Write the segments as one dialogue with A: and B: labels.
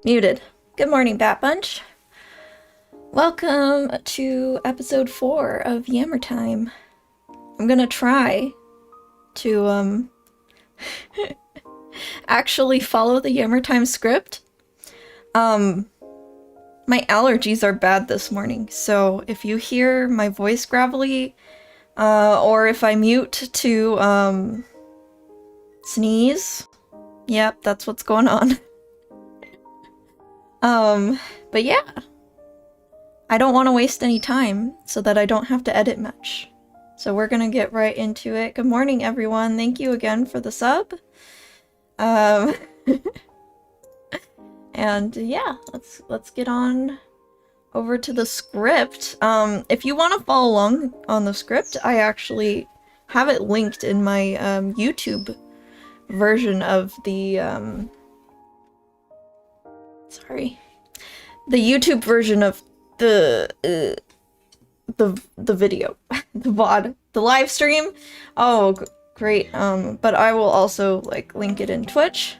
A: Muted. Good morning, Bat Bunch. Welcome to episode 4 of Yammer Time. I'm gonna try to, actually follow the Yammer Time script. My allergies are bad this morning, so if you hear my voice gravelly, or if I mute to, sneeze, yep, that's what's going on. But yeah. I don't want to waste any time so that I don't have to edit much. So we're gonna get right into it. Good morning, everyone. Thank you again for the sub. And yeah, let's get on over to the script. If you want to follow along on the script, I actually have it linked in my YouTube version of the the YouTube version of the video, the VOD, the live stream. Oh, great. But I will also like link it in Twitch.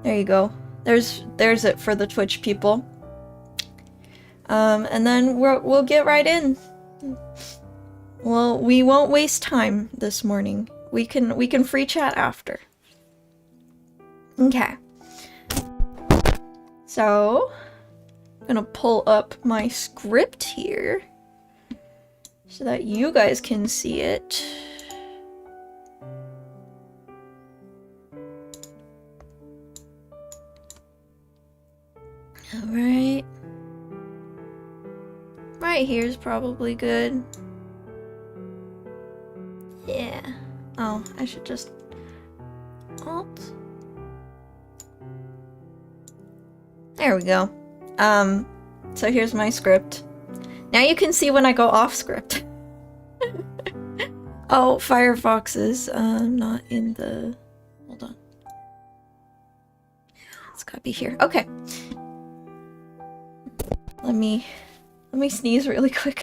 A: There you go. There's it for the Twitch people. And then we'll get right in. Well, we won't waste time this morning. We can free chat after. Okay. So, I'm gonna pull up my script here so that you guys can see it. Alright. Right here's probably good. Yeah. Oh, I should just Alt. There we go. So here's my script. Now you can see when I go off script. Oh, Firefox is not in the... Hold on. It's gotta be here. Okay. Let me sneeze really quick.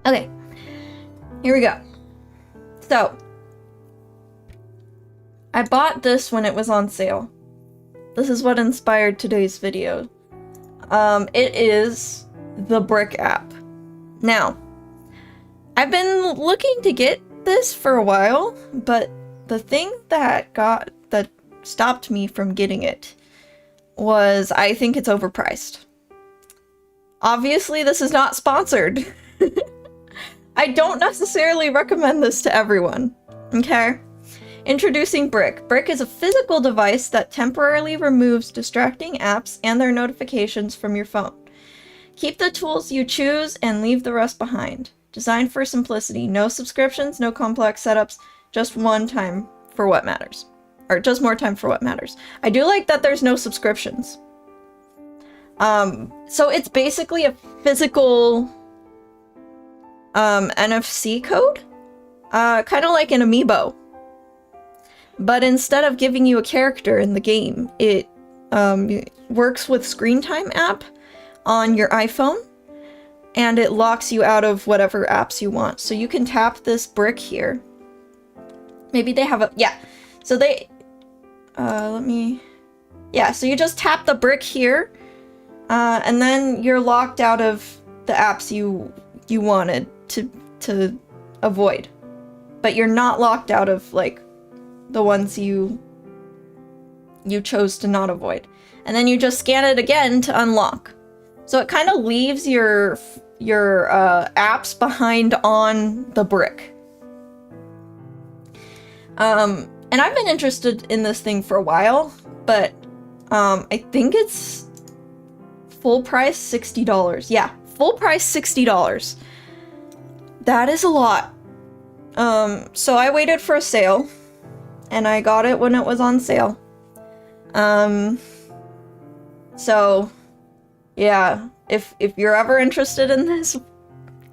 A: Okay. Here we go. So, I bought this when it was on sale. This is what inspired today's video. It is the Brick app. Now, I've been looking to get this for a while, but the thing that stopped me from getting it was I think it's overpriced. Obviously, this is not sponsored. I don't necessarily recommend this to everyone, okay? Introducing Brick. Brick is a physical device that temporarily removes distracting apps and their notifications from your phone. Keep the tools you choose and leave the rest behind. Designed for simplicity. No subscriptions, no complex setups, just one time for what matters. Or just more time for what matters. I do like that there's no subscriptions. So it's basically a physical NFC code, kind of like an amiibo, but instead of giving you a character in the game, it works with Screen Time app on your iPhone, and it locks you out of whatever apps you want. So you can tap this brick here. Maybe they have a, yeah, so they, so you just tap the brick here, and then you're locked out of the apps you wanted to avoid, but you're not locked out of like the ones you chose to not avoid, and then you just scan it again to unlock. So it kind of leaves your apps behind on the brick. And I've been interested in this thing for a while, but I think it's full price $60. Yeah, full price $60. That is a lot. So I waited for a sale, and I got it when it was on sale. So yeah, if you're ever interested in this,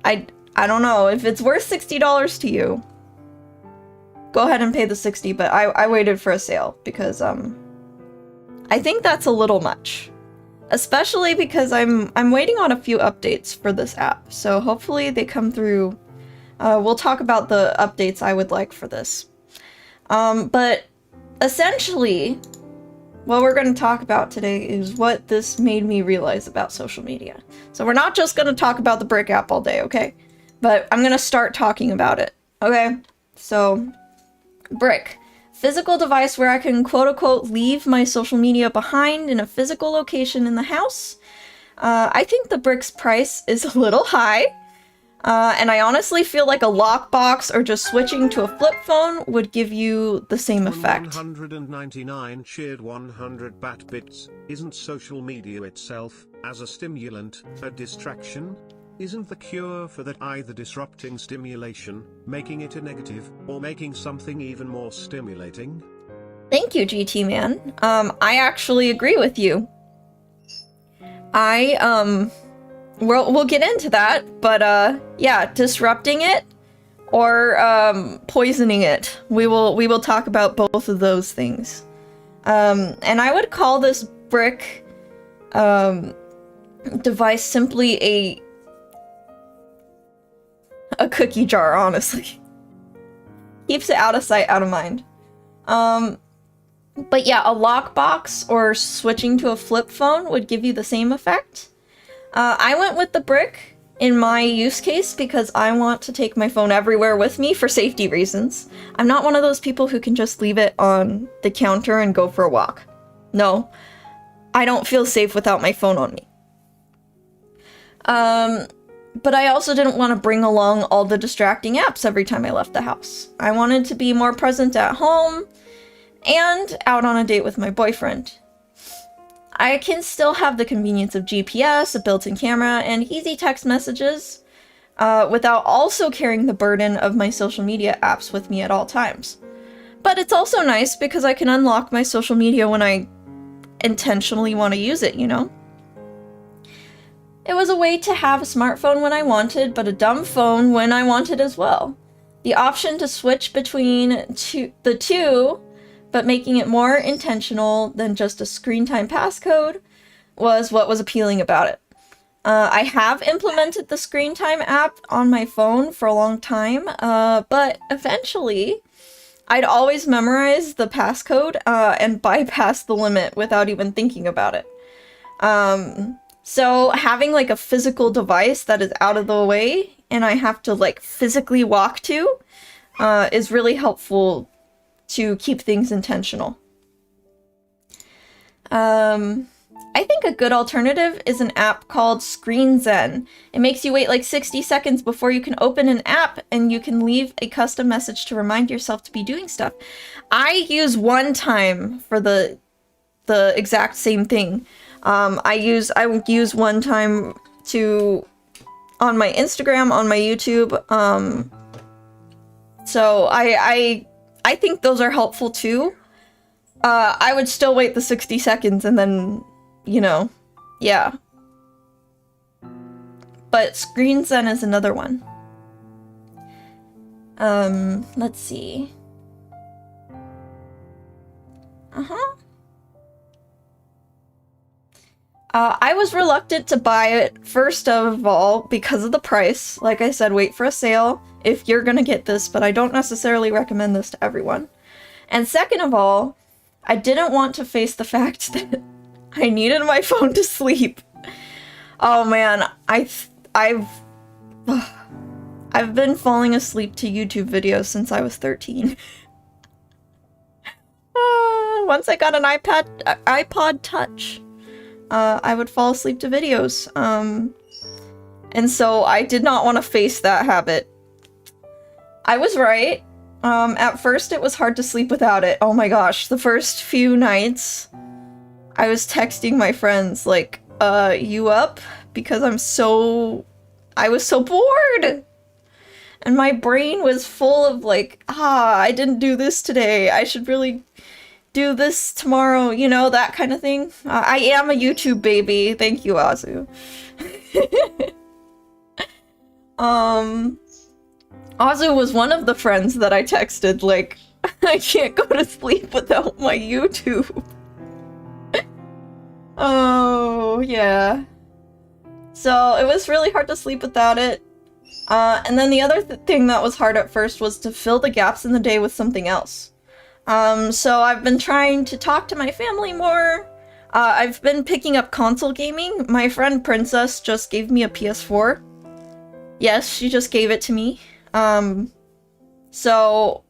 A: I don't know if it's worth $60 to you. Go ahead and pay the 60, but I waited for a sale because I think that's a little much. especially because I'm waiting on a few updates for this app, so hopefully they come through. We'll talk about the updates I would like for this. But essentially, what we're going to talk about today is what this made me realize about social media. So we're not just going to talk about the Brick app all day, okay? But I'm going to start talking about it, okay? So, Brick. Physical device where I can quote-unquote leave my social media behind in a physical location in the house. I think the Brick's price is a little high. And I honestly feel like a lockbox or just switching to a flip phone would give you the same effect.
B: 199 shared 100 bat bits. Isn't social media itself, as a stimulant, a distraction? Isn't the cure for that either disrupting stimulation, making it a negative, or making something even more stimulating?
A: Thank you, GT Man. I actually agree with you. We'll get into that, but yeah, disrupting it or poisoning it. We will talk about both of those things. And I would call this Brick device simply a cookie jar, honestly. Keeps it out of sight, out of mind. But yeah, a lockbox or switching to a flip phone would give you the same effect. I went with the Brick in my use case because I want to take my phone everywhere with me for safety reasons. I'm not one of those people who can just leave it on the counter and go for a walk. No, I don't feel safe without my phone on me. But I also didn't want to bring along all the distracting apps every time I left the house. I wanted to be more present at home and out on a date with my boyfriend. I can still have the convenience of GPS, a built-in camera, and easy text messages without also carrying the burden of my social media apps with me at all times. But it's also nice because I can unlock my social media when I intentionally want to use it, you know? It was a way to have a smartphone when I wanted, but a dumb phone when I wanted as well. The option to switch between the two, but making it more intentional than just a screen time passcode, was what was appealing about it. I have implemented the screen time app on my phone for a long time, but eventually I'd always memorize the passcode and bypass the limit without even thinking about it. So having like a physical device that is out of the way and I have to like physically walk to is really helpful to keep things intentional. I think a good alternative is an app called Screen Zen. It makes you wait like 60 seconds before you can open an app and you can leave a custom message to remind yourself to be doing stuff. I use One Time for the exact same thing. I would use One Time on my Instagram, on my YouTube. So I think those are helpful too. I would still wait the 60 seconds and then, you know, yeah. But Screen Zen is another one. Let's see. I was reluctant to buy it, first of all, because of the price. Like I said, wait for a sale if you're gonna get this, but I don't necessarily recommend this to everyone. And second of all, I didn't want to face the fact that I needed my phone to sleep. Oh man, I've been falling asleep to YouTube videos since I was 13. Once I got an iPod Touch, I would fall asleep to videos. And so I did not want to face that habit. I was right. At first it was hard to sleep without it. Oh my gosh, the first few nights I was texting my friends like, you up? Because I was so bored! And my brain was full of like, I didn't do this today. I should really do this tomorrow, you know, that kind of thing. I am a YouTube baby. Thank you, Azu. Azu was one of the friends that I texted, like, I can't go to sleep without my YouTube. Oh, yeah. So it was really hard to sleep without it. And then the other thing that was hard at first was to fill the gaps in the day with something else. So I've been trying to talk to my family more. I've been picking up console gaming. My friend Princess just gave me a PS4. Yes, she just gave it to me. So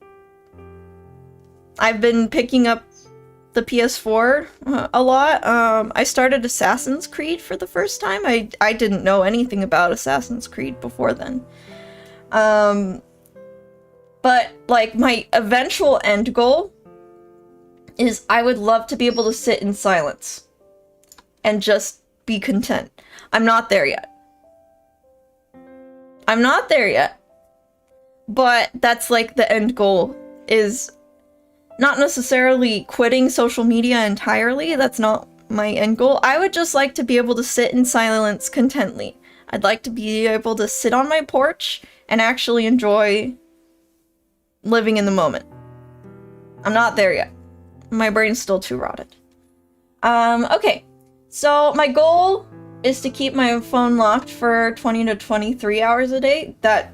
A: I've been picking up the PS4 a lot. I started Assassin's Creed for the first time. I didn't know anything about Assassin's Creed before then. But like my eventual end goal is I would love to be able to sit in silence and just be content. I'm not there yet. I'm not there yet. But that's like the end goal, is not necessarily quitting social media entirely. That's not my end goal. I would just like to be able to sit in silence contently. I'd like to be able to sit on my porch and actually enjoy living in the moment. I'm not there yet. My brain's still too rotted. Okay. So my goal is to keep my phone locked for 20 to 23 hours a day. That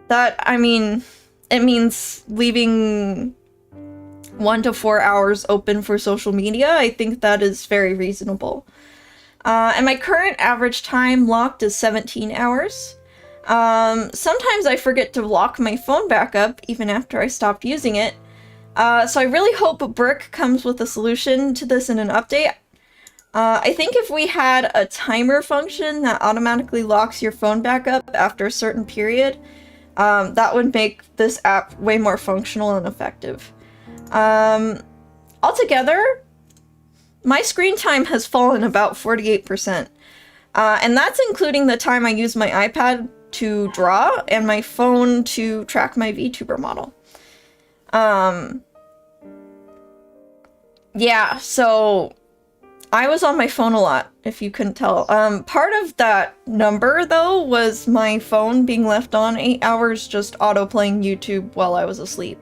A: I mean, it means leaving 1 to 4 hours open for social media. I think that is very reasonable. And my current average time locked is 17 hours. Sometimes I forget to lock my phone back up even after I stopped using it. So I really hope Brick comes with a solution to this in an update. I think if we had a timer function that automatically locks your phone back up after a certain period, that would make this app way more functional and effective. Altogether, my screen time has fallen about 48%. And that's including the time I use my iPad to draw and my phone to track my VTuber model. Yeah, so I was on my phone a lot, if you couldn't tell. Part of that number, though, was my phone being left on 8 hours just auto-playing YouTube while I was asleep.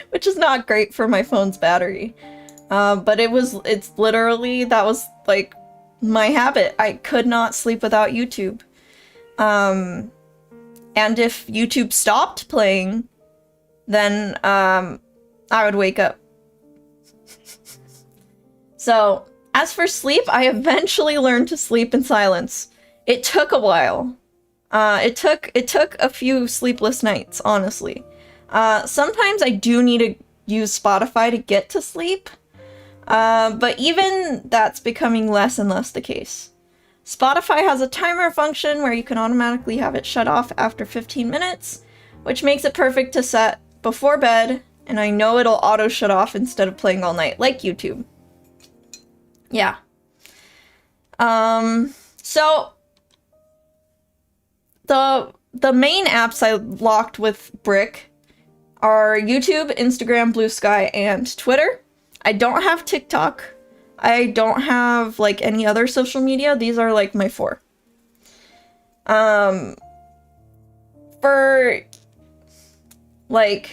A: Which is not great for my phone's battery. But it's literally, that was, like, my habit. I could not sleep without YouTube. And if YouTube stopped playing, then, I would wake up. So, as for sleep, I eventually learned to sleep in silence. It took a while. It took a few sleepless nights, honestly. Sometimes I do need to use Spotify to get to sleep, but even that's becoming less and less the case. Spotify has a timer function where you can automatically have it shut off after 15 minutes, which makes it perfect to set before bed, and I know it'll auto shut off instead of playing all night, like YouTube. Yeah. So the main apps I locked with Brick are YouTube, Instagram, Blue Sky, and Twitter. I don't have TikTok. I don't have, like, any other social media. These are, like, my 4. For, like,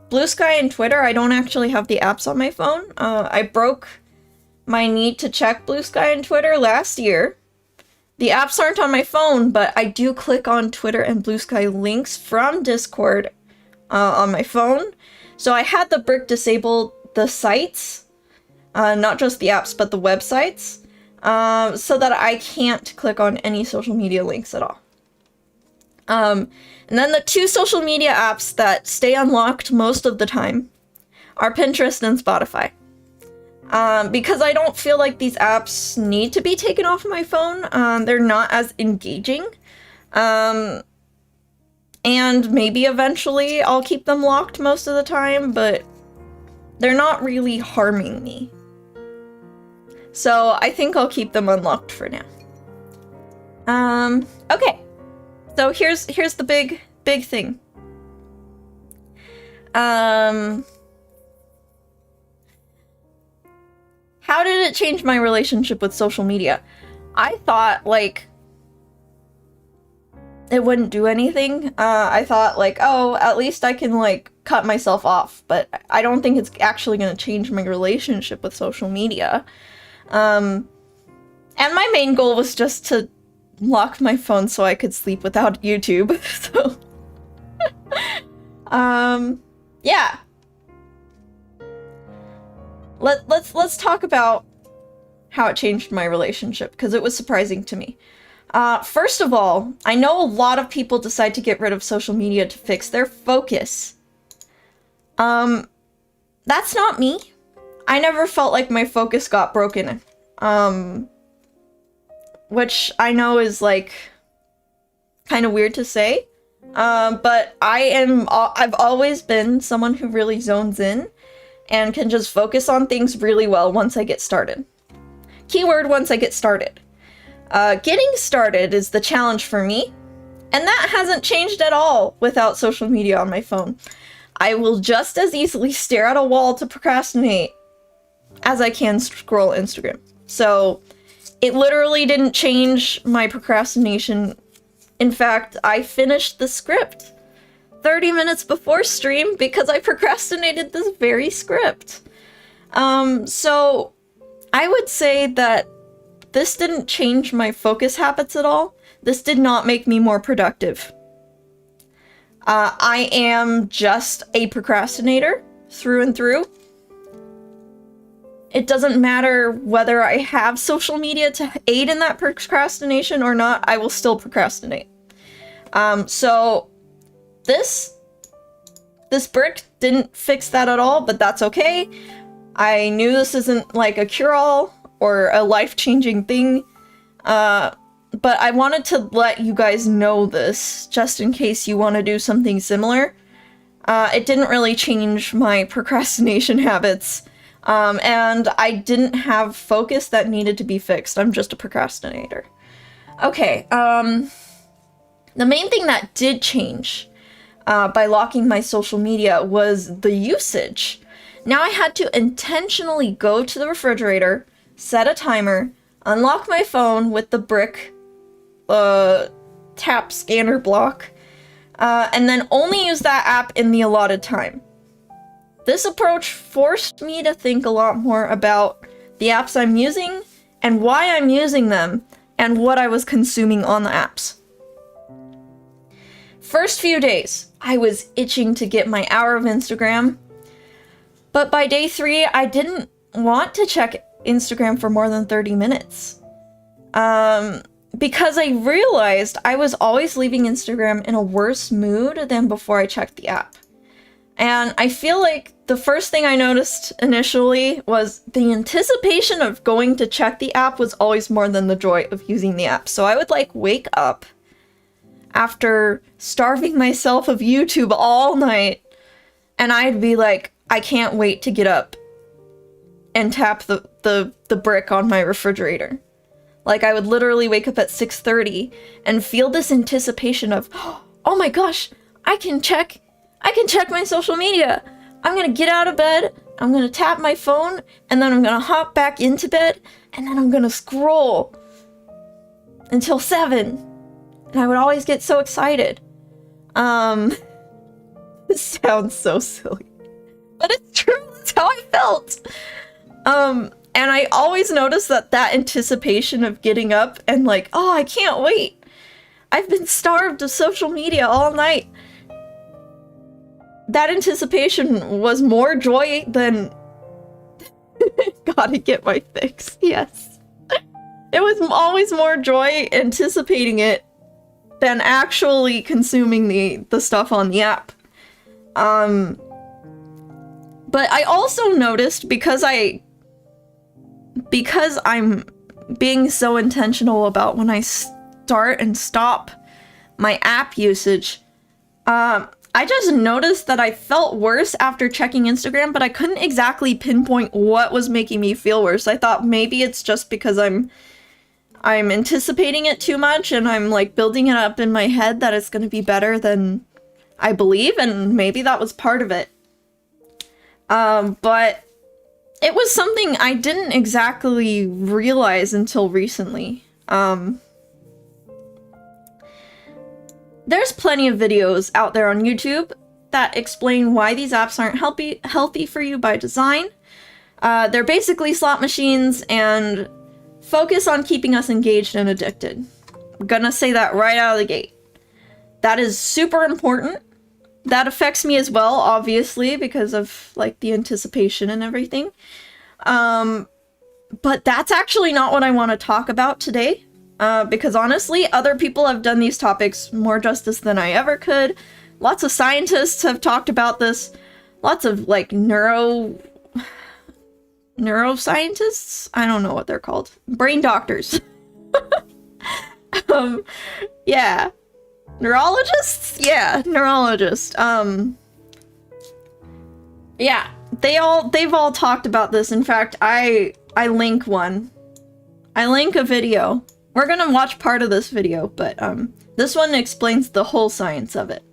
A: Blue Sky and Twitter, I don't actually have the apps on my phone. I broke my need to check Blue Sky and Twitter last year. The apps aren't on my phone, but I do click on Twitter and Blue Sky links from Discord on my phone. So I had the Brick disable the sites, not just the apps, but the websites, so that I can't click on any social media links at all. And then the 2 social media apps that stay unlocked most of the time are Pinterest and Spotify. Because I don't feel like these apps need to be taken off of my phone. They're not as engaging. And maybe eventually I'll keep them locked most of the time, but they're not really harming me. So I think I'll keep them unlocked for now. Okay. So here's the big thing. How did it change my relationship with social media? I thought, like, it wouldn't do anything. I thought like, oh, at least I can like cut myself off, but I don't think it's actually going to change my relationship with social media. And my main goal was just to lock my phone so I could sleep without YouTube. So, yeah. Let's talk about how it changed my relationship, because it was surprising to me. First of all, I know a lot of people decide to get rid of social media to fix their focus. That's not me. I never felt like my focus got broken. Which I know is like kind of weird to say. But I've always been someone who really zones in and can just focus on things really well once I get started. Keyword, once I get started. Getting started is the challenge for me, and that hasn't changed at all without social media on my phone. I will just as easily stare at a wall to procrastinate as I can scroll Instagram. So it literally didn't change my procrastination. In fact, I finished the script 30 minutes before stream because I procrastinated this very script. So I would say that this didn't change my focus habits at all. This did not make me more productive. I am just a procrastinator through and through. It doesn't matter whether I have social media to aid in that procrastination or not, I will still procrastinate. So this brick didn't fix that at all, but that's okay. I knew this isn't like a cure-all or a life-changing thing, but I wanted to let you guys know this, just in case you want to do something similar. It didn't really change my procrastination habits, and I didn't have focus that needed to be fixed. I'm just a procrastinator. Okay, the main thing that did change by locking my social media was the usage. Now I had to intentionally go to the refrigerator, set a timer, unlock my phone with the brick tap scanner block, and then only use that app in the allotted time. This approach forced me to think a lot more about the apps I'm using and why I'm using them and what I was consuming on the apps. First few days, I was itching to get my hour of Instagram, but by day 3, I didn't want to check Instagram for more than 30 minutes. Because I realized I was always leaving Instagram in a worse mood than before I checked the app. And I feel like the first thing I noticed initially was the anticipation of going to check the app was always more than the joy of using the app. So I would like wake up after starving myself of YouTube all night, and I'd be like, I can't wait to get up and tap the brick on my refrigerator. Like, I would literally wake up at 6:30 and feel this anticipation of, oh my gosh, I can check my social media. I'm gonna get out of bed, I'm gonna tap my phone, and then I'm gonna hop back into bed, and then I'm gonna scroll until 7. And I would always get so excited. This sounds so silly, but it's true. That's how I felt. And I always noticed that anticipation of getting up and like, oh, I can't wait. I've been starved of social media all night. That anticipation was more joy than gotta get my fix. Yes. It was always more joy anticipating it than actually consuming the stuff on the app. But I also noticed, because I'm being so intentional about when I start and stop my app usage, I just noticed that I felt worse after checking Instagram, but I couldn't exactly pinpoint what was making me feel worse. I thought maybe it's just because I'm anticipating it too much, and I'm like building it up in my head that it's going to be better than I believe, and maybe that was part of it. But it was something I didn't exactly realize until recently. there's plenty of videos out there on YouTube that explain why these apps aren't healthy for you by design. They're basically slot machines and focus on keeping us engaged and addicted. I'm gonna say that right out of the gate. That is super important. That affects me as well, obviously, because of like the anticipation and everything. But that's actually not what I want to talk about today. Because honestly, other people have done these topics more justice than I ever could. Lots of scientists have talked about this. Lots of like neuroscientists? I don't know what they're called. Brain doctors. Yeah. Neurologists? Yeah, neurologists. Yeah, they've all talked about this. In fact, I link one. I link a video. We're gonna watch part of this video, but this one explains the whole science of it.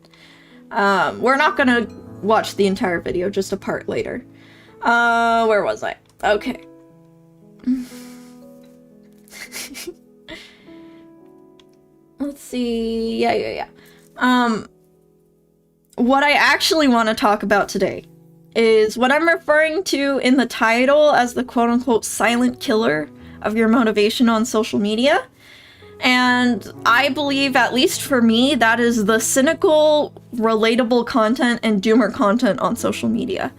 A: We're not gonna watch the entire video, just a part later. Where was I? Okay. Let's see. Yeah. What I actually want to talk about today is what I'm referring to in the title as the quote-unquote silent killer of your motivation on social media. And I believe, at least for me, that is the cynical, relatable content and doomer content on social media.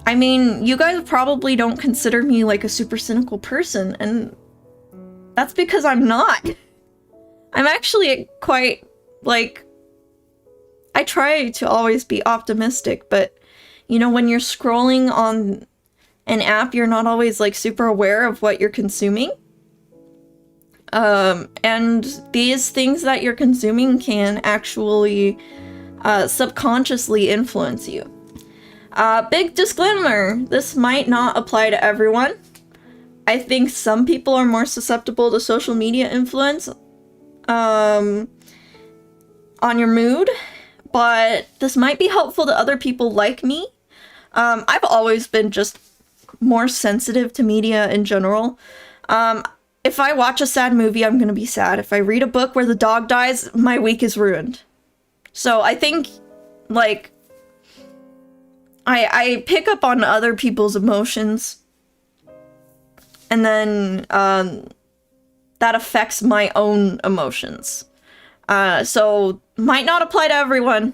A: I mean, you guys probably don't consider me like a super cynical person, and that's because I'm not. I'm actually quite, like, I try to always be optimistic, but, you know, when you're scrolling on an app, you're not always, like, super aware of what you're consuming. And these things that you're consuming can actually subconsciously influence you. Big disclaimer, this might not apply to everyone. I think some people are more susceptible to social media influence on your mood, but this might be helpful to other people like me. I've always been just more sensitive to media in general. If I watch a sad movie, I'm gonna be sad. If I read a book where the dog dies, my week is ruined. So I think, like, I pick up on other people's emotions, and then that affects my own emotions. So might not apply to everyone,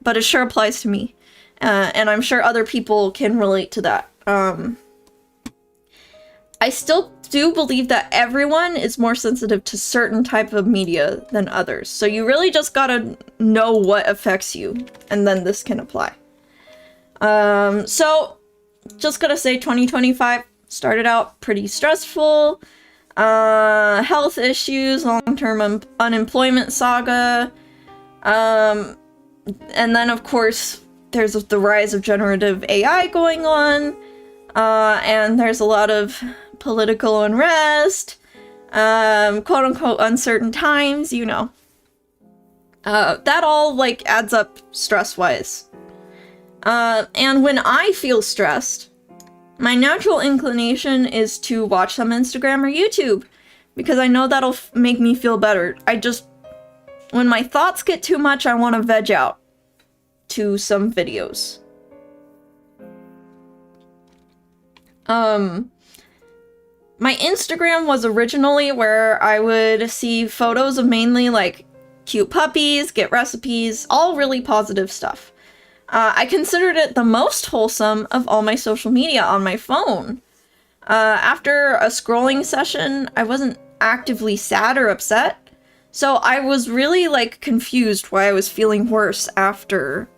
A: but it sure applies to me. And I'm sure other people can relate to that. I still do believe that everyone is more sensitive to certain type of media than others. So you really just gotta know what affects you, and then this can apply. So just gonna say 2025 started out pretty stressful. Health issues, long-term unemployment saga. And then of course there's the rise of generative AI going on. And there's a lot of political unrest, quote-unquote uncertain times, you know. That all, like, adds up stress-wise. And when I feel stressed, my natural inclination is to watch some Instagram or YouTube, because I know that'll make me feel better. When my thoughts get too much, I want to veg out to some videos. My Instagram was originally where I would see photos of mainly, like, cute puppies, get recipes, all really positive stuff. I considered it the most wholesome of all my social media on my phone. After a scrolling session, I wasn't actively sad or upset, so I was really, like, confused why I was feeling worse after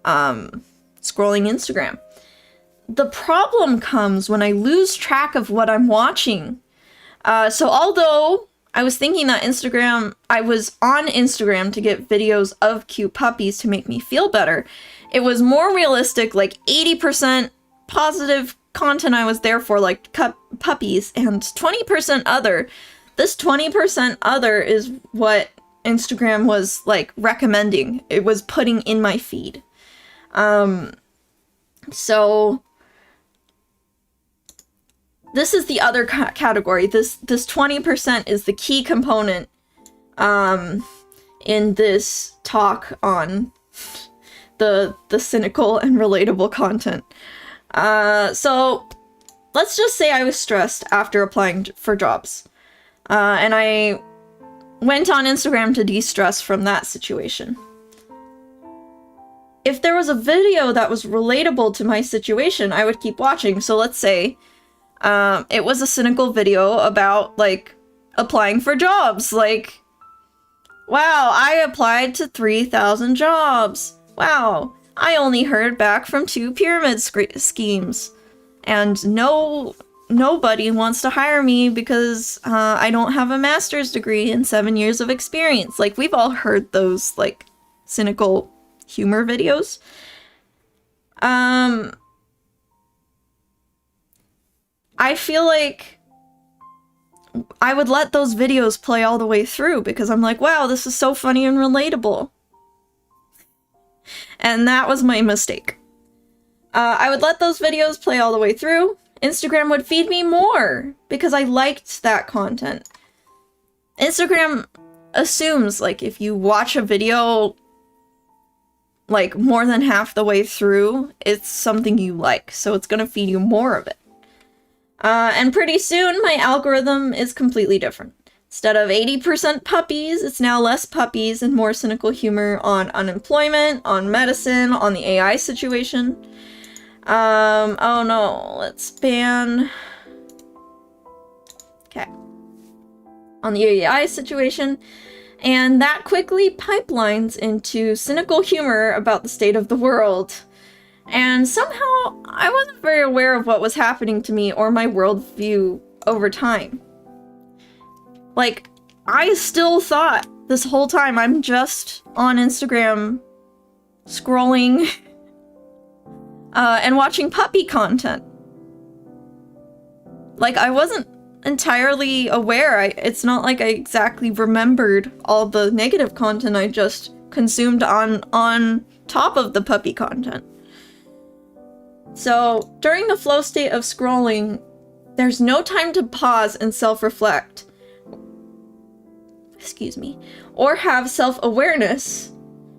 A: scrolling Instagram. The problem comes when I lose track of what I'm watching. So although I was thinking that I was on Instagram to get videos of cute puppies to make me feel better, it was more realistic, like 80% positive content I was there for, like puppies, and 20% other. This 20% other is what Instagram was, like, recommending. It was putting in my feed. So this is the other category. This 20% is the key component in this talk on the cynical and relatable content. So let's just say I was stressed after applying for jobs. And I went on Instagram to de-stress from that situation. If there was a video that was relatable to my situation, I would keep watching. So let's say it was a cynical video about, like, applying for jobs. Like, wow, I applied to 3,000 jobs. Wow, I only heard back from 2 pyramid schemes. And nobody wants to hire me because I don't have a master's degree and 7 years of experience. Like, we've all heard those, like, cynical humor videos. I feel like I would let those videos play all the way through because I'm like, wow, this is so funny and relatable. And that was my mistake. I would let those videos play all the way through. Instagram would feed me more because I liked that content. Instagram assumes, like, if you watch a video, like, more than half the way through, it's something you like, so it's gonna feed you more of it. And pretty soon, my algorithm is completely different. Instead of 80% puppies, it's now less puppies and more cynical humor on unemployment, on medicine, on the AI situation. Oh no, let's ban... Okay. On the AI situation, and that quickly pipelines into cynical humor about the state of the world. And somehow, I wasn't very aware of what was happening to me or my worldview over time. Like, I still thought this whole time I'm just on Instagram scrolling and watching puppy content. Like, I wasn't entirely aware. It's not like I exactly remembered all the negative content I just consumed on top of the puppy content. So, during the flow state of scrolling, there's no time to pause and self-reflect. Excuse me. Or have self-awareness.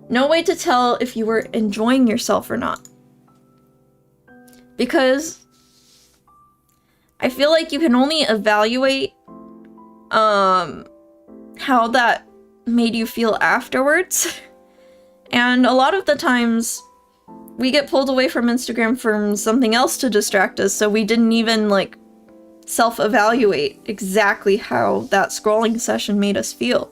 A: No way to tell if you were enjoying yourself or not. Because I feel like you can only evaluate how that made you feel afterwards. And a lot of the times we get pulled away from Instagram from something else to distract us, so we didn't even, like, self-evaluate exactly how that scrolling session made us feel.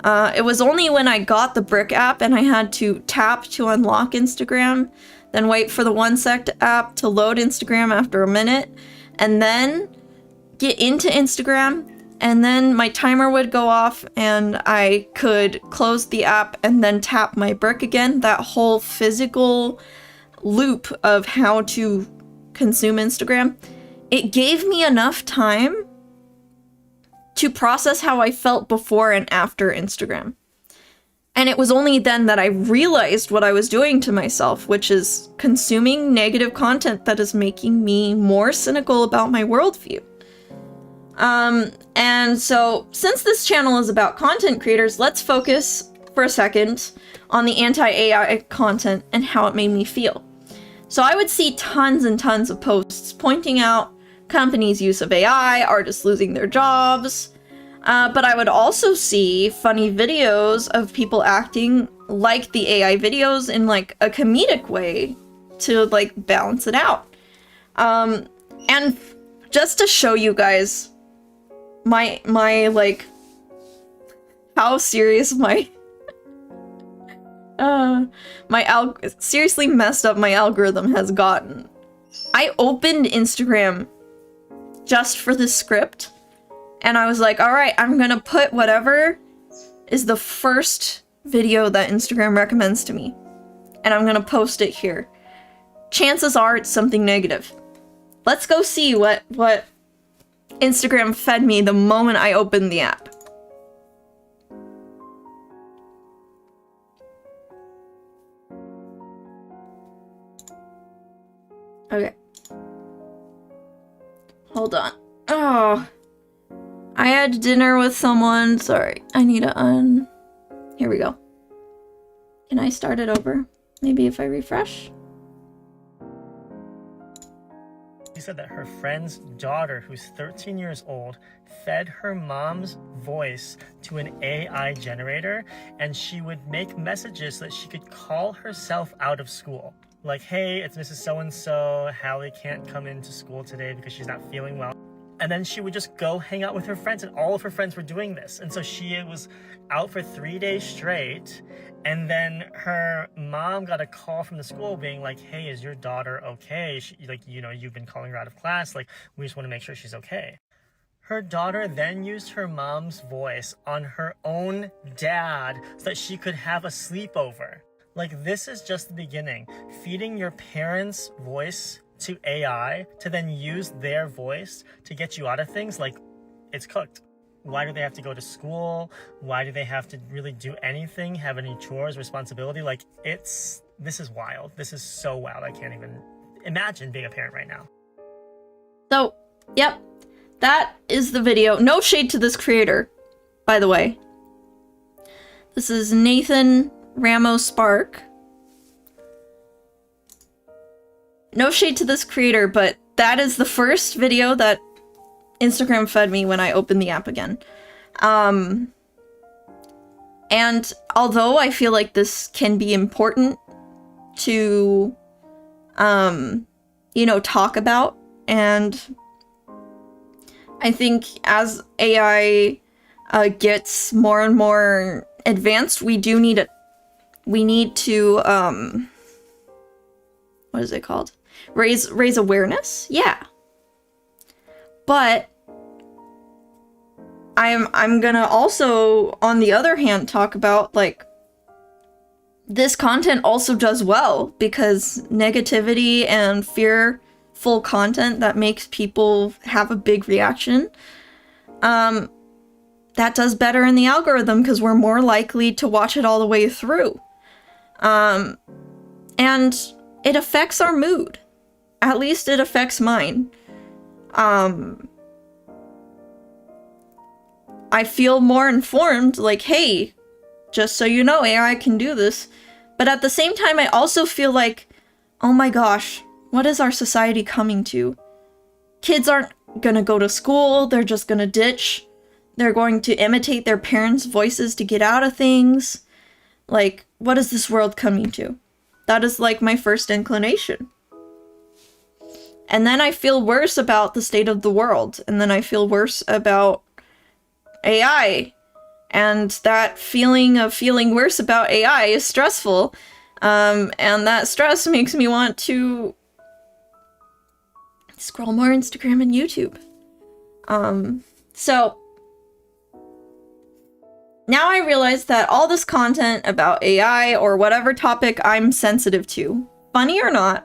A: It was only when I got the Brick app and I had to tap to unlock Instagram, then wait for the OneSect app to load Instagram after a minute, and then get into Instagram, and then my timer would go off and I could close the app and then tap my Brick again. That whole physical loop of how to consume Instagram, it gave me enough time to process how I felt before and after Instagram. And it was only then that I realized what I was doing to myself, which is consuming negative content that is making me more cynical about my worldview. And so, since this channel is about content creators, let's focus for a second on the anti-AI content and how it made me feel. So I would see tons and tons of posts pointing out companies' use of AI, artists losing their jobs, but I would also see funny videos of people acting like the AI videos in, like, a comedic way to, like, balance it out. And just to show you guys my like, how serious my seriously messed up my algorithm has gotten. I opened Instagram just for this script, and I was like, alright, I'm gonna put whatever is the first video that Instagram recommends to me, and I'm gonna post it here. Chances are it's something negative. Let's go see what Instagram fed me the moment I opened the app. Okay. Hold on. Oh. I had dinner with someone. Sorry, I need to Here we go. Can I start it over? Maybe if I refresh?
C: She said that her friend's daughter, who's 13 years old, fed her mom's voice to an AI generator, and she would make messages so that she could call herself out of school. Like, hey, it's Mrs. So-and-so, Hallie can't come into school today because she's not feeling well. And then she would just go hang out with her friends, and all of her friends were doing this. And so she was out for 3 days straight, and then her mom got a call from the school being like, hey, is your daughter okay? She, like, you know, you've been calling her out of class. Like, we just want to make sure she's okay. Her daughter then used her mom's voice on her own dad so that she could have a sleepover. Like, this is just the beginning. Feeding your parents' voice to AI to then use their voice to get you out of things, like, it's cooked. Why do they have to go to school? Why do they have to really do anything, have any chores, responsibility? Like, this is wild. This is so wild. I can't even imagine being a parent right now.
A: So, yep, that is the video. No shade to this creator, by the way. This is Nathan Ramos Spark. No shade to this creator, but that is the first video that Instagram fed me when I opened the app again. And although I feel like this can be important to, you know, talk about, and I think as AI gets more and more advanced, we need to, what is it called? Raise awareness? Yeah. But I'm gonna also, on the other hand, talk about, like, this content also does well, because negativity and fearful content that makes people have a big reaction, that does better in the algorithm because we're more likely to watch it all the way through. And it affects our mood. At least it affects mine. I feel more informed, like, hey, just so you know, AI can do this. But at the same time, I also feel like, oh my gosh, what is our society coming to? Kids aren't gonna go to school, they're just gonna ditch. They're going to imitate their parents' voices to get out of things. Like, what is this world coming to? That is, like, my first inclination. And then I feel worse about the state of the world. And then I feel worse about AI. And that feeling of feeling worse about AI is stressful. And that stress makes me want to scroll more Instagram and YouTube. So now I realize that all this content about AI or whatever topic I'm sensitive to, funny or not,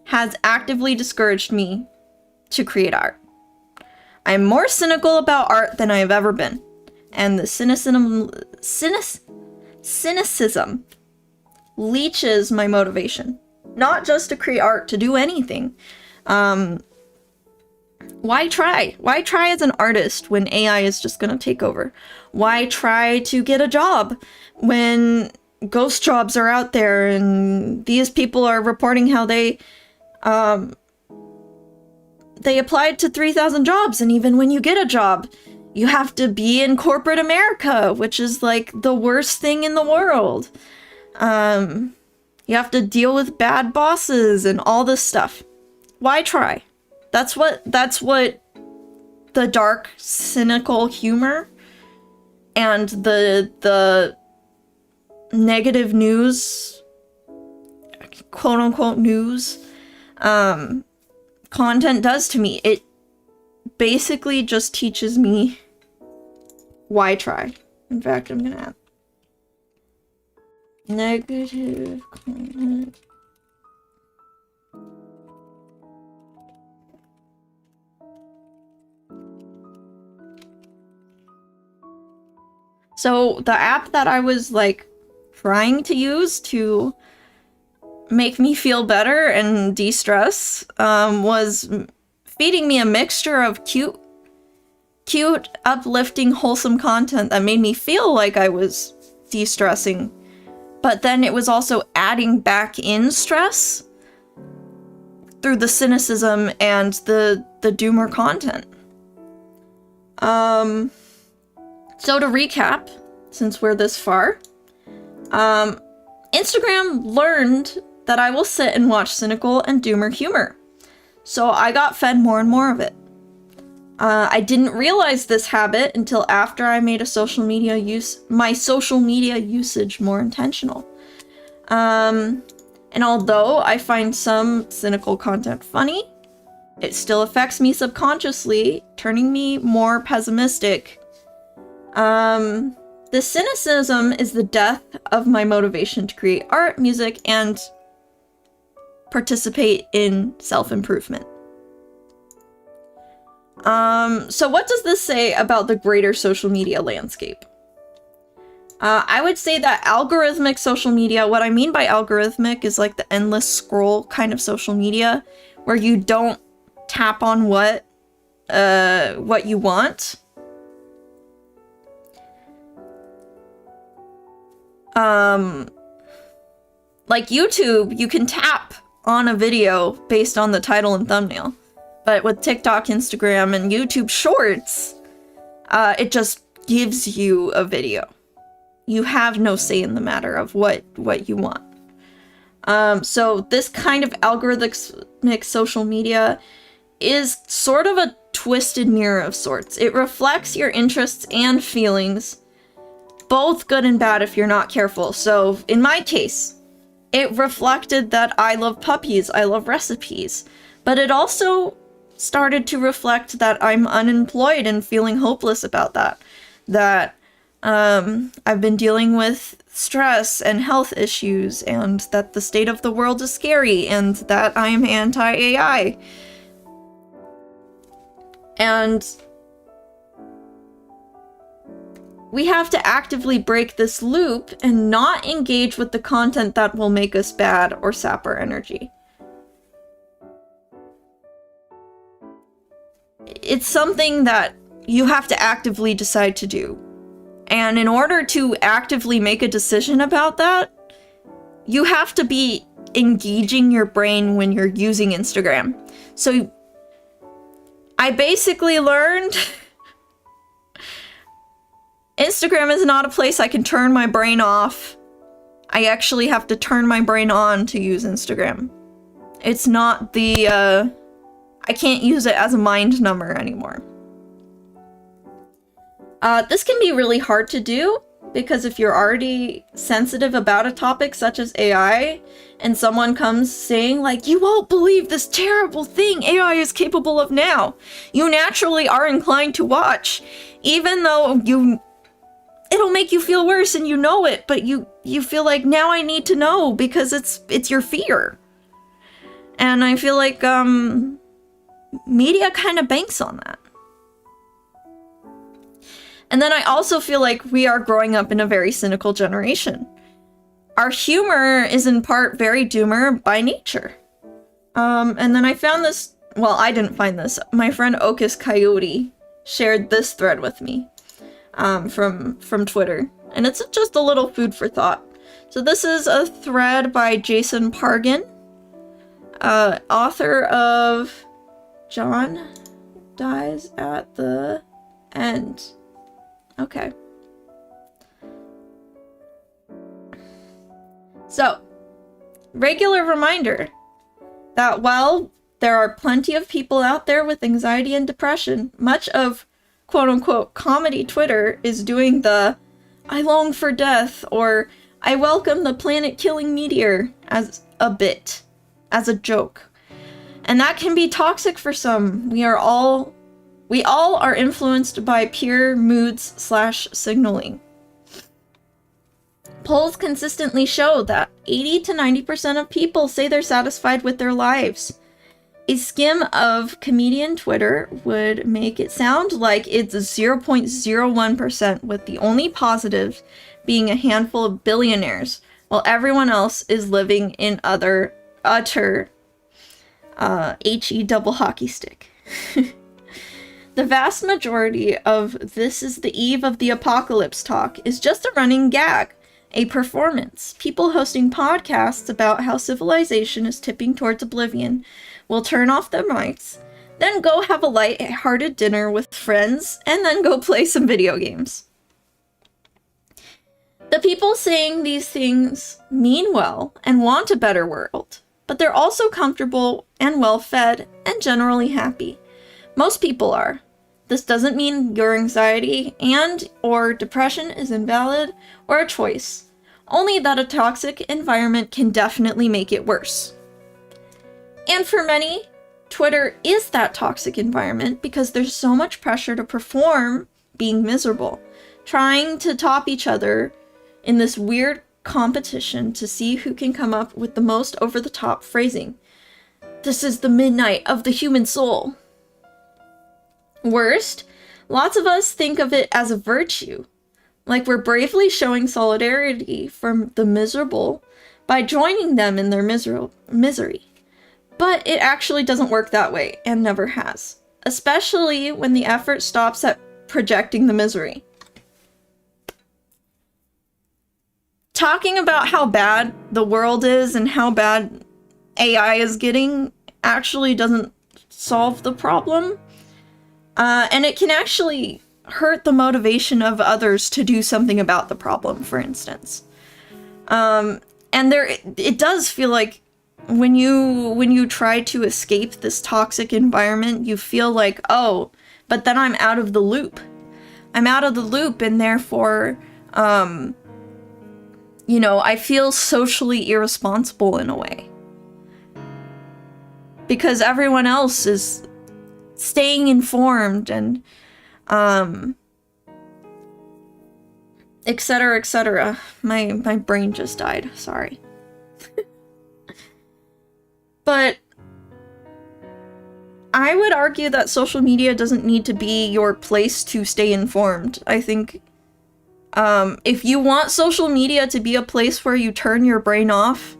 A: has actively discouraged me to create art. I'm more cynical about art than I have ever been. And the cynicism leeches my motivation. Not just to create art, to do anything. Why try? Why try as an artist when AI is just gonna take over? Why try to get a job when ghost jobs are out there and these people are reporting how they applied to 3,000 jobs, and even when you get a job, you have to be in corporate America, which is like the worst thing in the world. You have to deal with bad bosses and all this stuff. Why try? That's what the dark, cynical humor and the negative news, quote unquote news, content does to me. It basically just teaches me why try. In fact, I'm gonna add negative content. So the app that I was like trying to use to make me feel better and de-stress was feeding me a mixture of cute cute, uplifting, wholesome content that made me feel like I was de-stressing, but then it was also adding back in stress through the cynicism and the doomer content. So to recap, since we're this far, Instagram learned that I will sit and watch cynical and doomer humor. So I got fed more and more of it. I didn't realize this habit until after I made my social media usage more intentional. And although I find some cynical content funny, it still affects me subconsciously, turning me more pessimistic. The cynicism is the death of my motivation to create art, music, and participate in self-improvement. So what does this say about the greater social media landscape? I would say that algorithmic social media, what I mean by algorithmic is like the endless scroll kind of social media, where you don't tap on what you want. Like YouTube, you can tap on a video based on the title and thumbnail. But with TikTok, Instagram, and YouTube Shorts, it just gives you a video. You have no say in the matter of what you want. So this kind of algorithmic social media is sort of a twisted mirror of sorts. It reflects your interests and feelings, both good and bad if you're not careful. So in my case, it reflected that I love puppies, I love recipes, but it also started to reflect that I'm unemployed and feeling hopeless about that. That I've been dealing with stress and health issues, and that the state of the world is scary, and that I am anti-AI. And we have to actively break this loop and not engage with the content that will make us bad or sap our energy. It's something that you have to actively decide to do. And in order to actively make a decision about that, you have to be engaging your brain when you're using Instagram. So I basically learned Instagram is not a place I can turn my brain off. I actually have to turn my brain on to use Instagram. It's not the, I can't use it as a mind number anymore. This can be really hard to do, because if you're already sensitive about a topic such as AI, and someone comes saying like, you won't believe this terrible thing AI is capable of now, you naturally are inclined to watch, even though it'll make you feel worse and you know it, but you feel like, now I need to know, because it's your fear. And I feel like media kind of banks on that. And then I also feel like we are growing up in a very cynical generation. Our humor is in part very doomer by nature. And then I found this, well, I didn't find this. My friend Ocus Coyote shared this thread with me from Twitter. And it's just a little food for thought. So this is a thread by Jason Pargin, author of John Dies at the End. Okay. So, regular reminder that while there are plenty of people out there with anxiety and depression, much of quote-unquote comedy Twitter is doing the I long for death or I welcome the planet-killing meteor as a bit, as a joke. And that can be toxic for some. We all are influenced by peer moods/signaling. Polls consistently show that 80 to 90% of people say they're satisfied with their lives. A skim of comedian Twitter would make it sound like it's 0.01%, with the only positive being a handful of billionaires, while everyone else is living in utter HE double hockey stick. The vast majority of "this is the eve of the apocalypse" talk is just a running gag, a performance. People hosting podcasts about how civilization is tipping towards oblivion will turn off their mics, then go have a light-hearted dinner with friends, and then go play some video games. The people saying these things mean well and want a better world, but they're also comfortable and well-fed and generally happy. Most people are. This doesn't mean your anxiety and/or depression is invalid or a choice, only that a toxic environment can definitely make it worse. And for many, Twitter is that toxic environment because there's so much pressure to perform being miserable, trying to top each other in this weird competition to see who can come up with the most over-the-top phrasing. This is the midnight of the human soul. Worst, lots of us think of it as a virtue, like we're bravely showing solidarity for the miserable by joining them in their misery. But it actually doesn't work that way, and never has, especially when the effort stops at projecting the misery. Talking about how bad the world is and how bad AI is getting actually doesn't solve the problem. And it can actually hurt the motivation of others to do something about the problem, for instance. And it does feel like when you try to escape this toxic environment, you feel like, oh, but then I'm out of the loop. I'm out of the loop, and therefore, I feel socially irresponsible in a way. Because everyone else is staying informed and, etc., etc. My brain just died, sorry. But I would argue that social media doesn't need to be your place to stay informed. I think if you want social media to be a place where you turn your brain off,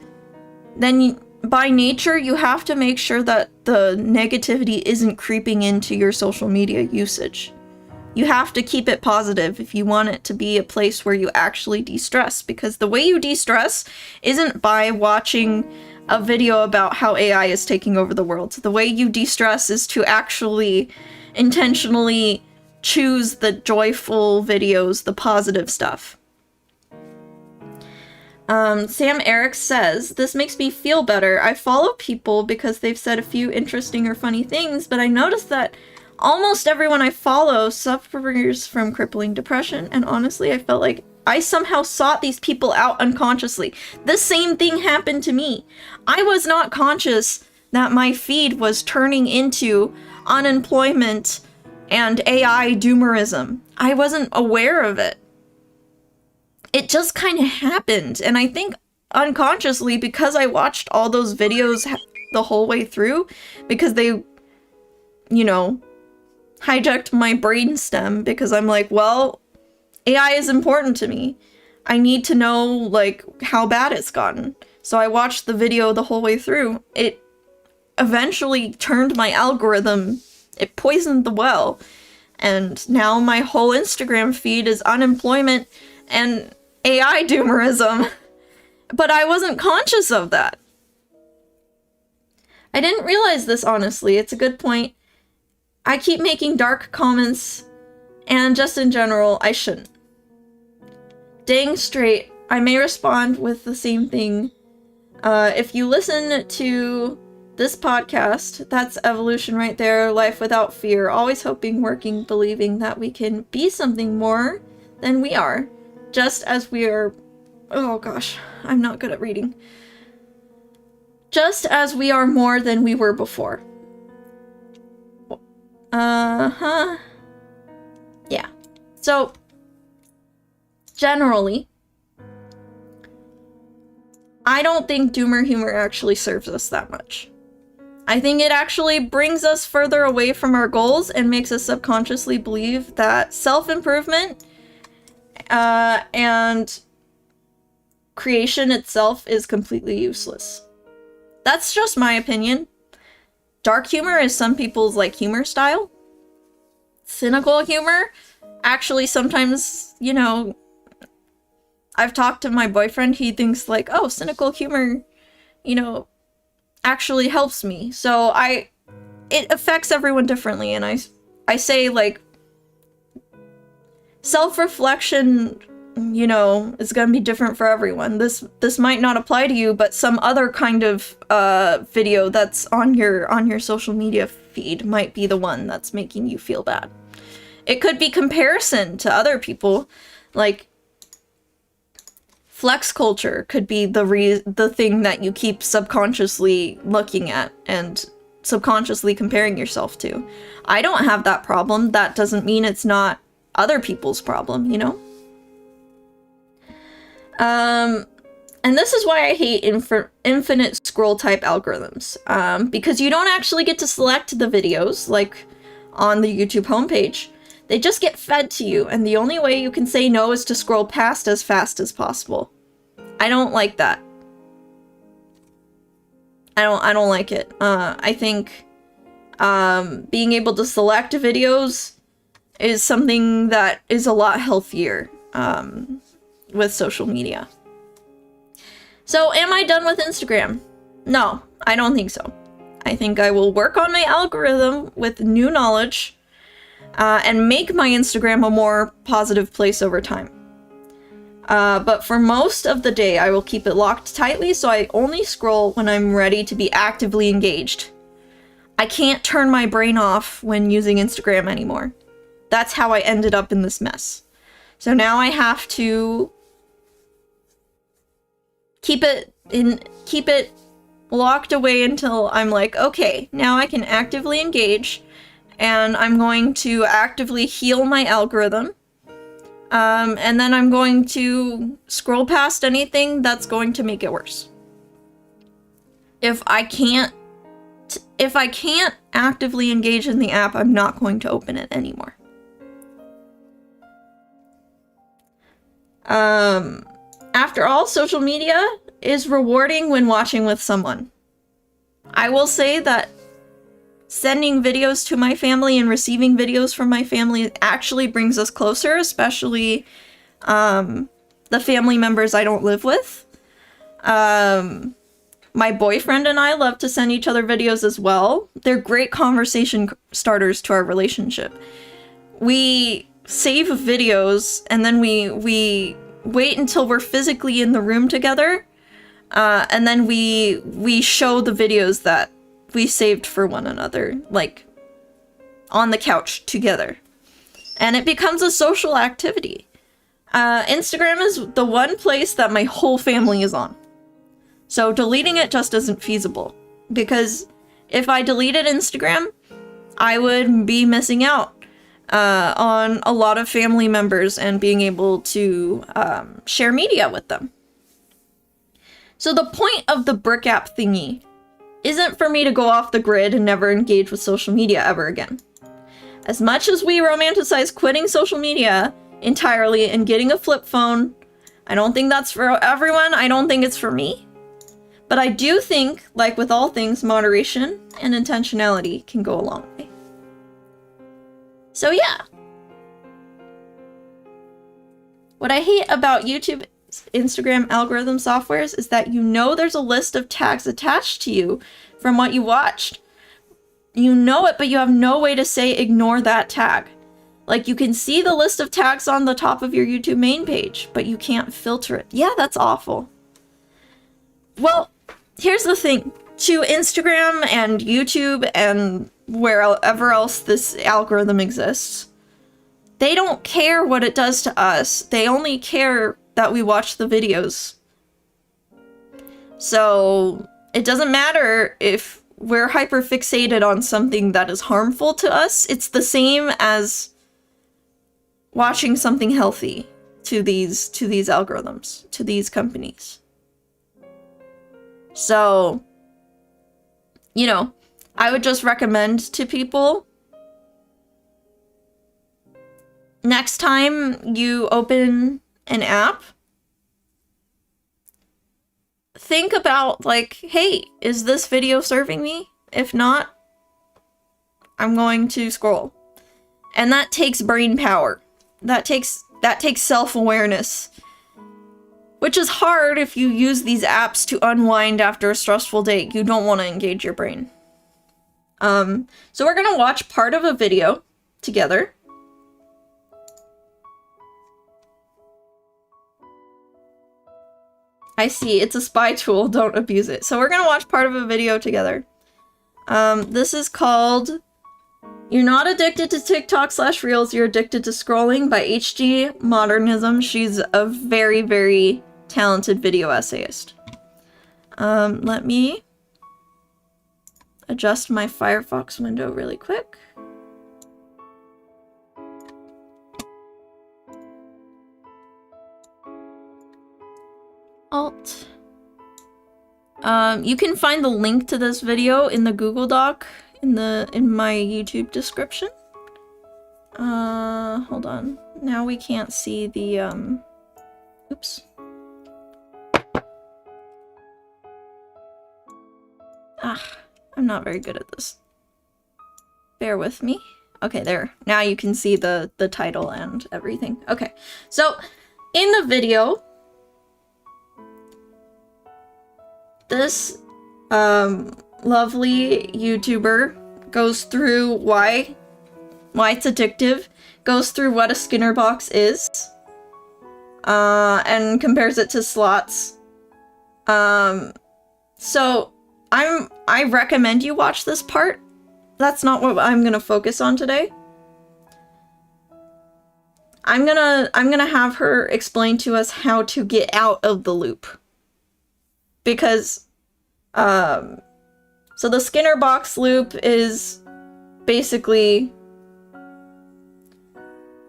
A: then by nature you have to make sure that the negativity isn't creeping into your social media usage. You have to keep it positive if you want it to be a place where you actually de-stress, because the way you de-stress isn't by watching a video about how AI is taking over the world. The way you de-stress is to actually intentionally choose the joyful videos, the positive stuff. Sam Eric says, "This makes me feel better. I follow people because they've said a few interesting or funny things, but I noticed that almost everyone I follow suffers from crippling depression, and honestly, I felt like I somehow sought these people out unconsciously. The same thing happened to me. I was not conscious that my feed was turning into unemployment and AI doomerism. I wasn't aware of it. It just kind of happened, and I think unconsciously, because I watched all those videos the whole way through, because they, hijacked my brainstem, because I'm like, well, AI is important to me. I need to know, how bad it's gotten. So I watched the video the whole way through. It eventually turned my algorithm. It poisoned the well. And now my whole Instagram feed is unemployment and AI doomerism. But I wasn't conscious of that. I didn't realize this, honestly. It's a good point. I keep making dark comments, and just in general, I shouldn't. Dang straight, I may respond with the same thing. If you listen to this podcast, that's evolution right there, life without fear, always hoping, working, believing that we can be something more than we are, just as we are... Oh gosh, I'm not good at reading. Just as we are more than we were before. Yeah. So, generally, I don't think doomer humor actually serves us that much. I think it actually brings us further away from our goals and makes us subconsciously believe that self-improvement and creation itself is completely useless. That's just my opinion. Dark humor is some people's, humor style. cynical humor. Actually, sometimes, you know, I've talked to my boyfriend, he thinks like, oh, cynical humor, you know, actually helps me. So it affects everyone differently, and I say, like, self-reflection, you know, is gonna be different for everyone. This might not apply to you, but some other kind of video that's on your social media feed might be the one that's making you feel bad. It could be comparison to other people, like flex culture could be the thing that you keep subconsciously looking at and subconsciously comparing yourself to. I don't have that problem. That doesn't mean it's not other people's problem, you know? And this is why I hate infinite scroll type algorithms, because you don't actually get to select the videos like on the YouTube homepage. They just get fed to you, and the only way you can say no is to scroll past as fast as possible. I don't like that. I don't like it. I think being able to select videos is something that is a lot healthier with social media. So, am I done with Instagram? No, I don't think so. I think I will work on my algorithm with new knowledge and make my Instagram a more positive place over time. But for most of the day, I will keep it locked tightly, so I only scroll when I'm ready to be actively engaged. I can't turn my brain off when using Instagram anymore. That's how I ended up in this mess. So now I have to keep it locked away until I'm like, okay, now I can actively engage, and I'm going to actively heal my algorithm. And then I'm going to scroll past anything that's going to make it worse. If I can't actively engage in the app, I'm not going to open it anymore. After all, social media is rewarding when watching with someone. I will say that sending videos to my family and receiving videos from my family actually brings us closer, especially the family members I don't live with. My boyfriend and I love to send each other videos as well. They're great conversation starters to our relationship. We save videos and then we wait until we're physically in the room together, and then we show the videos that we saved for one another, like on the couch together. And it becomes a social activity. Instagram is the one place that my whole family is on. So deleting it just isn't feasible, because if I deleted Instagram, I would be missing out on a lot of family members and being able to share media with them. So the point of the brick app thingy isn't for me to go off the grid and never engage with social media ever again. As much as we romanticize quitting social media entirely and getting a flip phone, I don't think that's for everyone. I don't think it's for me. But I do think, like with all things, moderation and intentionality can go a long way. So yeah. What I hate about YouTube, Instagram algorithm softwares is that you know there's a list of tags attached to you from what you watched. You know it, but you have no way to say ignore that tag. Like, you can see the list of tags on the top of your YouTube main page, but you can't filter it. Yeah, that's awful. Well, here's the thing. To Instagram and YouTube and wherever else this algorithm exists, they don't care what it does to us. They only care that we watch the videos. So it doesn't matter if we're hyperfixated on something that is harmful to us. It's the same as watching something healthy to these algorithms, to these companies. So, you know, I would just recommend to people, next time you open an app, think about, like, hey, is this video serving me? If not, I'm going to scroll. And that takes brain power. That takes self-awareness. Which is hard if you use these apps to unwind after a stressful day. You don't want to engage your brain. So we're gonna watch part of a video together. I see, it's a spy tool, don't abuse it. So we're gonna watch part of a video together. This is called You're Not Addicted to TikTok/Reels, You're Addicted to Scrolling by HG Modernism. She's a very, very talented video essayist. Let me adjust my Firefox window really quick. Alt. You can find the link to this video in the Google Doc in my YouTube description. Hold on. Now we can't see the oops. I'm not very good at this. Bear with me. Okay, there. Now you can see the title and everything. Okay. So, in the video, this lovely YouTuber goes through why it's addictive, goes through what a Skinner box is, and compares it to slots. So I recommend you watch this part. That's not what I'm gonna focus on today. I'm gonna have her explain to us how to get out of the loop. Because, so the Skinner box loop is basically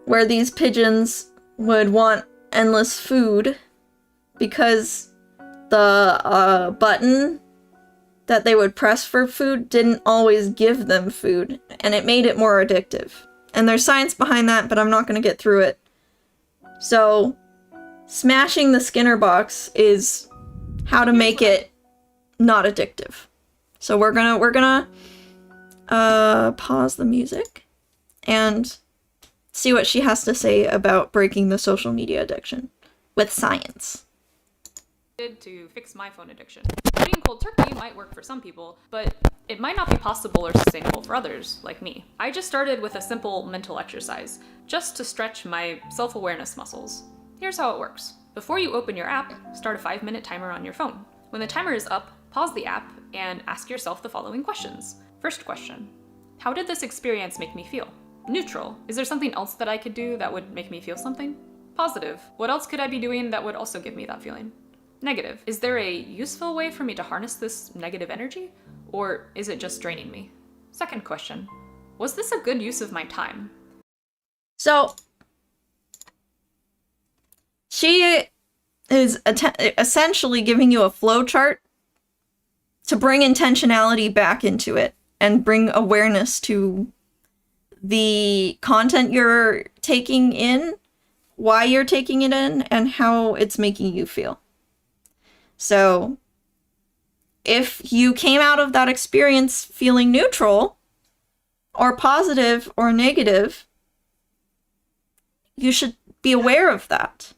A: where these pigeons would want endless food because the button that they would press for food didn't always give them food, and it made it more addictive. And there's science behind that, but I'm not going to get through it. So, smashing the Skinner box is how to make it not addictive. So we're gonna pause the music and see what she has to say about breaking the social media addiction with science.
D: To fix my phone addiction. Eating cold turkey might work for some people, but it might not be possible or sustainable for others, like me. I just started with a simple mental exercise, just to stretch my self-awareness muscles. Here's how it works. Before you open your app, start a 5-minute timer on your phone. When the timer is up, pause the app and ask yourself the following questions. First question, how did this experience make me feel? Neutral, is there something else that I could do that would make me feel something? Positive, what else could I be doing that would also give me that feeling? Negative, is there a useful way for me to harness this negative energy? Or is it just draining me? Second question, was this a good use of my time?
A: So, she is essentially giving you a flow chart to bring intentionality back into it and bring awareness to the content you're taking in, why you're taking it in, and how it's making you feel. So, if you came out of that experience feeling neutral, or positive, or negative, you should be aware of that.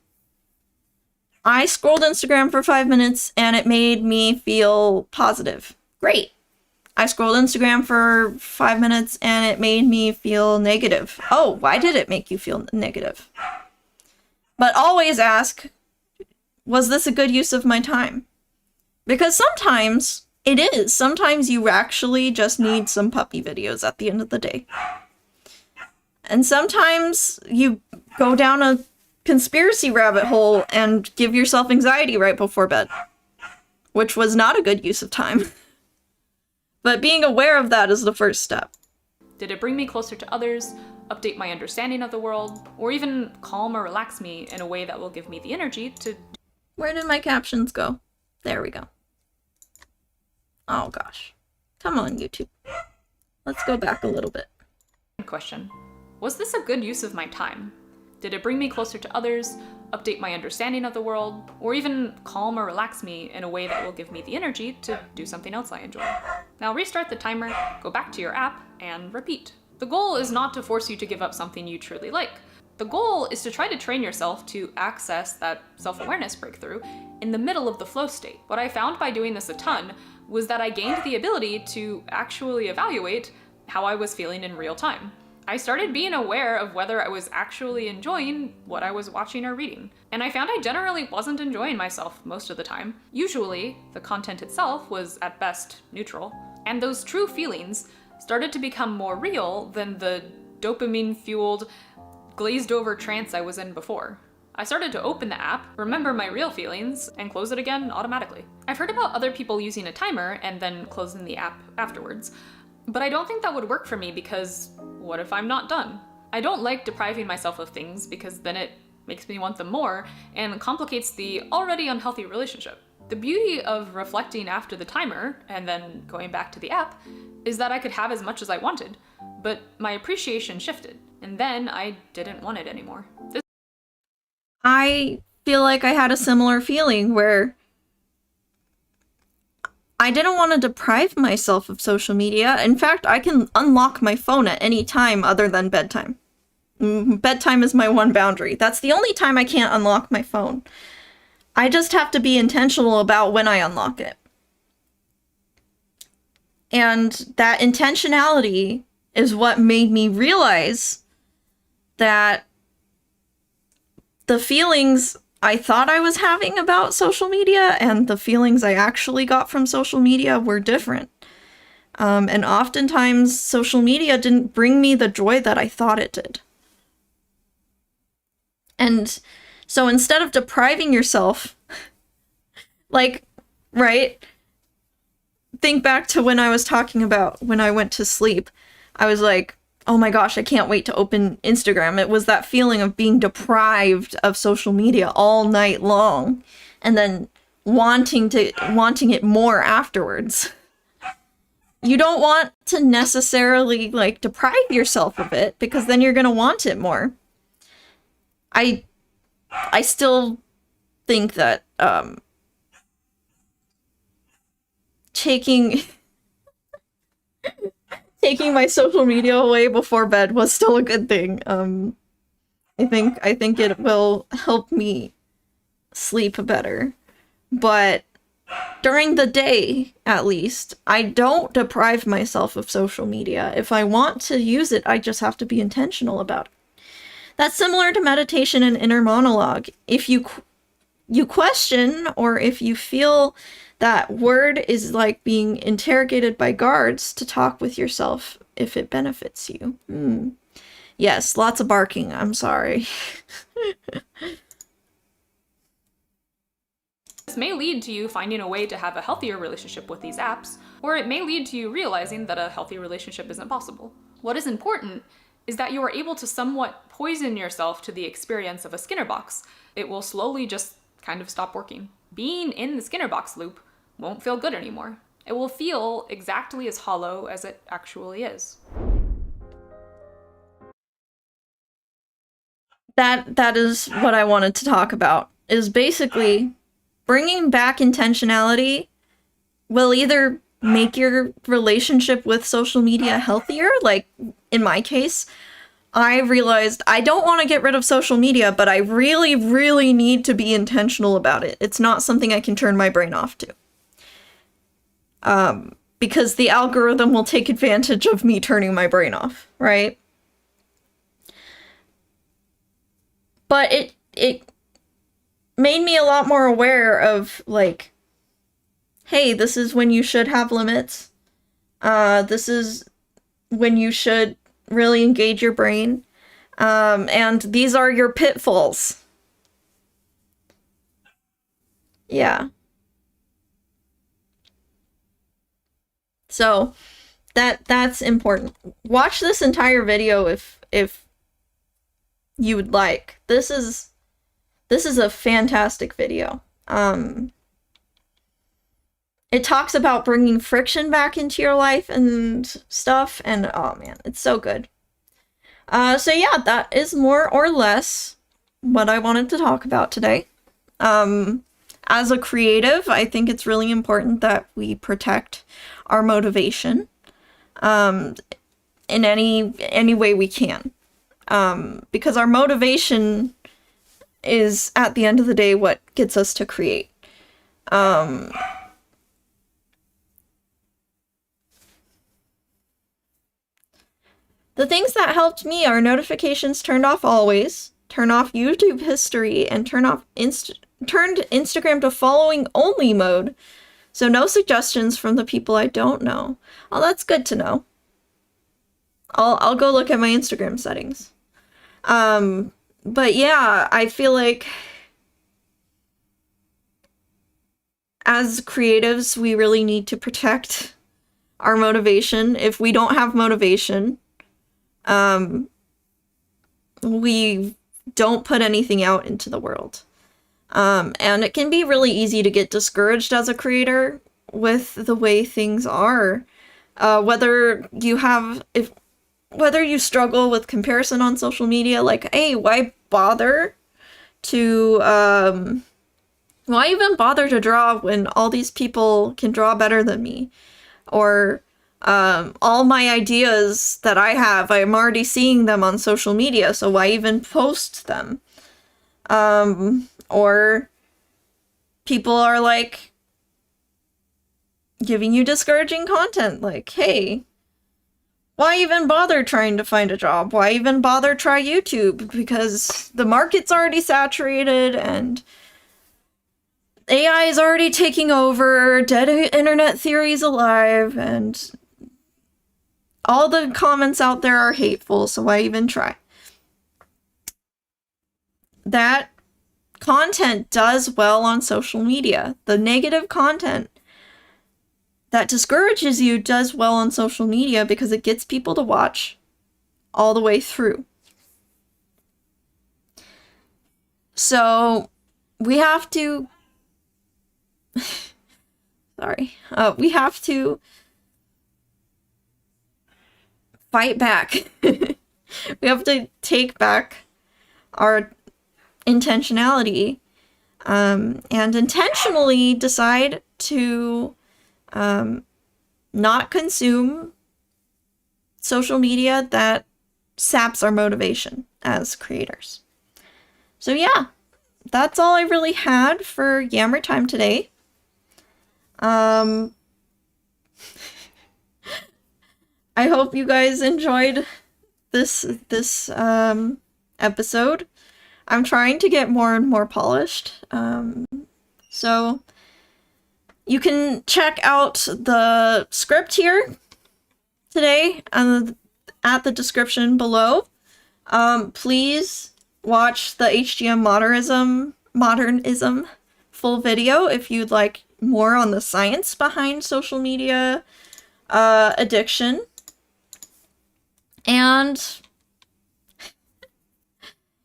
A: I scrolled Instagram for 5 minutes and it made me feel positive. Great. I scrolled Instagram for 5 minutes and it made me feel negative. Oh, why did it make you feel negative? But always ask, was this a good use of my time? Because sometimes it is. Sometimes you actually just need some puppy videos at the end of the day. And sometimes you go down a conspiracy rabbit hole and give yourself anxiety right before bed, which was not a good use of time. But being aware of that is the first step.
D: Did it bring me closer to others, update my understanding of the world, or even calm or relax me in a way that will give me the energy to...
A: Where did my captions go? There we go. Oh gosh. Come on, YouTube. Let's go back a little bit.
D: Question. Was this a good use of my time? Did it bring me closer to others, update my understanding of the world, or even calm or relax me in a way that will give me the energy to do something else I enjoy? Now restart the timer, go back to your app, and repeat. The goal is not to force you to give up something you truly like. The goal is to try to train yourself to access that self-awareness breakthrough in the middle of the flow state. What I found by doing this a ton was that I gained the ability to actually evaluate how I was feeling in real time. I started being aware of whether I was actually enjoying what I was watching or reading. And I found I generally wasn't enjoying myself most of the time. Usually, the content itself was at best neutral. And those true feelings started to become more real than the dopamine-fueled, glazed-over trance I was in before. I started to open the app, remember my real feelings, and close it again automatically. I've heard about other people using a timer and then closing the app afterwards, but I don't think that would work for me because what if I'm not done? I don't like depriving myself of things because then it makes me want them more and complicates the already unhealthy relationship. The beauty of reflecting after the timer and then going back to the app is that I could have as much as I wanted, but my appreciation shifted, and then I didn't want it anymore.
A: I feel like I had a similar feeling where I didn't want to deprive myself of social media. In fact, I can unlock my phone at any time other than bedtime. Bedtime is my one boundary. That's the only time I can't unlock my phone. I just have to be intentional about when I unlock it. And that intentionality is what made me realize that the feelings I thought I was having about social media and the feelings I actually got from social media were different. And oftentimes, social media didn't bring me the joy that I thought it did. And so instead of depriving yourself, like, right? Think back to when I was talking about when I went to sleep. I was like, oh my gosh, I can't wait to open Instagram. It was that feeling of being deprived of social media all night long and then wanting it more afterwards. You don't want to necessarily like deprive yourself of it because then you're going to want it more. I still think that taking my social media away before bed was still a good thing. I think it will help me sleep better. But during the day, at least, I don't deprive myself of social media. If I want to use it, I just have to be intentional about it. That's similar to meditation and inner monologue. If you question, or if you feel that word is like being interrogated by guards, to talk with yourself if it benefits you. Yes, lots of barking. I'm sorry.
D: This may lead to you finding a way to have a healthier relationship with these apps, or it may lead to you realizing that a healthy relationship isn't possible. What is important is that you are able to somewhat poison yourself to the experience of a Skinner box. It will slowly just kind of stop working. Being in the Skinner box loop won't feel good anymore. It will feel exactly as hollow as it actually is.
A: That is what I wanted to talk about, is basically bringing back intentionality will either make your relationship with social media healthier. Like in my case, I realized I don't want to get rid of social media, but I really, really need to be intentional about it. It's not something I can turn my brain off to. Because the algorithm will take advantage of me turning my brain off, right? But it made me a lot more aware of, like, hey, this is when you should have limits. This is when you should really engage your brain. And these are your pitfalls. Yeah. So that's important. Watch this entire video if you would like. This is a fantastic video. It talks about bringing friction back into your life and stuff, and oh man, it's so good. So yeah, that is more or less what I wanted to talk about today. As a creative, I think it's really important that we protect our motivation. in any way we can. Because our motivation is, at the end of the day, what gets us to create. The things that helped me are notifications turned off always, turn off YouTube history, and turned Instagram to following only mode. So no suggestions from the people I don't know. Oh, that's good to know. I'll go look at my Instagram settings. But yeah, I feel like as creatives, we really need to protect our motivation. If we don't have motivation, we don't put anything out into the world. And it can be really easy to get discouraged as a creator with the way things are. Whether you struggle with comparison on social media, like, hey, why bother to, why even bother to draw when all these people can draw better than me? Or, all my ideas that I have, I'm already seeing them on social media, so why even post them? Or people are like giving you discouraging content, like, hey, why even bother trying to find a job? Why even bother try YouTube? Because the market's already saturated and AI is already taking over, dead internet theories alive, and all the comments out there are hateful, so why even try? That content does well on social media. The negative content that discourages you does well on social media because it gets people to watch all the way through. So we have to we have to fight back. We have to take back our intentionality, and intentionally decide to not consume social media that saps our motivation as creators. So yeah, that's all I really had for Yammer time today. I hope you guys enjoyed this episode. I'm trying to get more and more polished. So you can check out the script here today at the description below. Please watch the HGM modernism full video if you'd like more on the science behind social media addiction. And,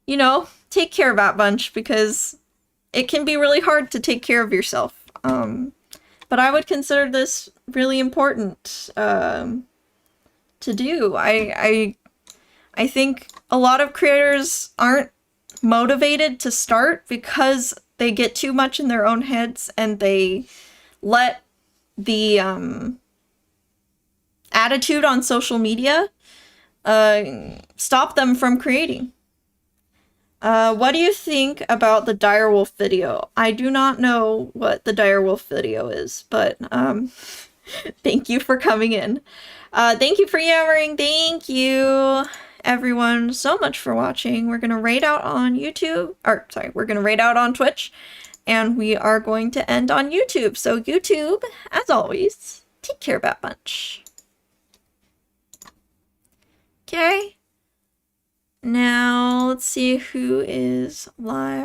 A: you know, take care of that bunch, because it can be really hard to take care of yourself. But I would consider this really important to do. I think a lot of creators aren't motivated to start because they get too much in their own heads and they let the attitude on social media stop them from creating. What do you think about the direwolf video? I do not know what the direwolf video is, but thank you for coming in. Thank you for yammering. Thank you, everyone, so much for watching. We're gonna raid out on YouTube, or sorry, we're gonna raid out on Twitch, and we are going to end on YouTube. So YouTube, as always, take care, Bat Bunch. Okay. Now, let's see who is live.